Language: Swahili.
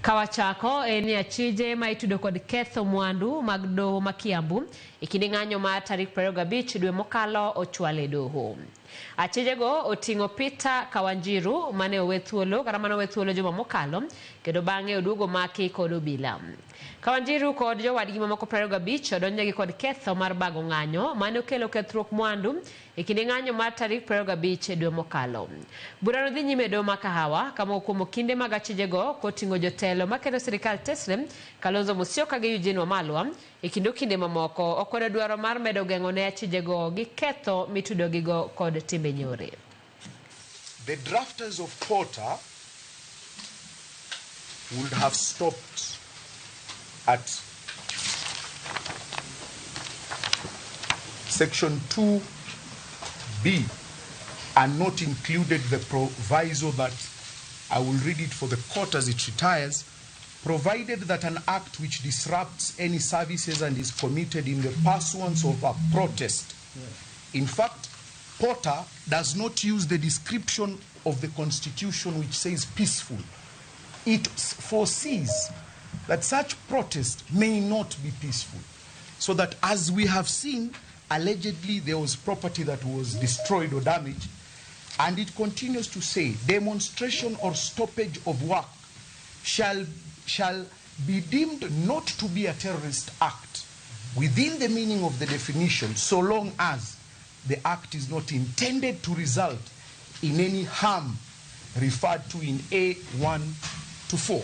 Kawachako eni Achije ma itudo kod ketho mwandu mag doho ma Kiambu ikindi ng'anyo ma tarik 25 dwe mokalo ochwal e doho. Achije go oting'o Peter Kawanjiru mane owe thuolo kata mane owe thuolo juma mokalo kendo bang'e oduogo maki kod obila. Kawanjiru kod jowadgi mamoko 25 odonjnegi kod ketho mar bago ng'anyo mane okelo kethruok mwandu ikindi ng'anyo mar tarik 25 dwe mokalo. Burano dhi nyime doho ma Kahawa kama okumo kinde mag Achije go koting'o jotelo makelo sirikal tesre Kalonzo Musyoka gi Eugene Wamalwa ikindi kinde mamoko okwedo dwaro mar medo geng'o ne Achije go gi ketho mitudo gigo kod timbe nyore. The drafters of Porter would have stopped at section 2B and not included the proviso that, I will read it for the court as it retires, provided that an act which disrupts any services and is committed in the pursuance of a protest. In fact, Porter does not use the description of the Constitution which says peaceful. It foresees that such protest may not be peaceful. So that as we have seen, allegedly there was property that was destroyed or damaged, and it continues to say, demonstration or stoppage of work shall be deemed not to be a terrorist act within the meaning of the definition, so long as the act is not intended to result in any harm referred to in A1 to 4.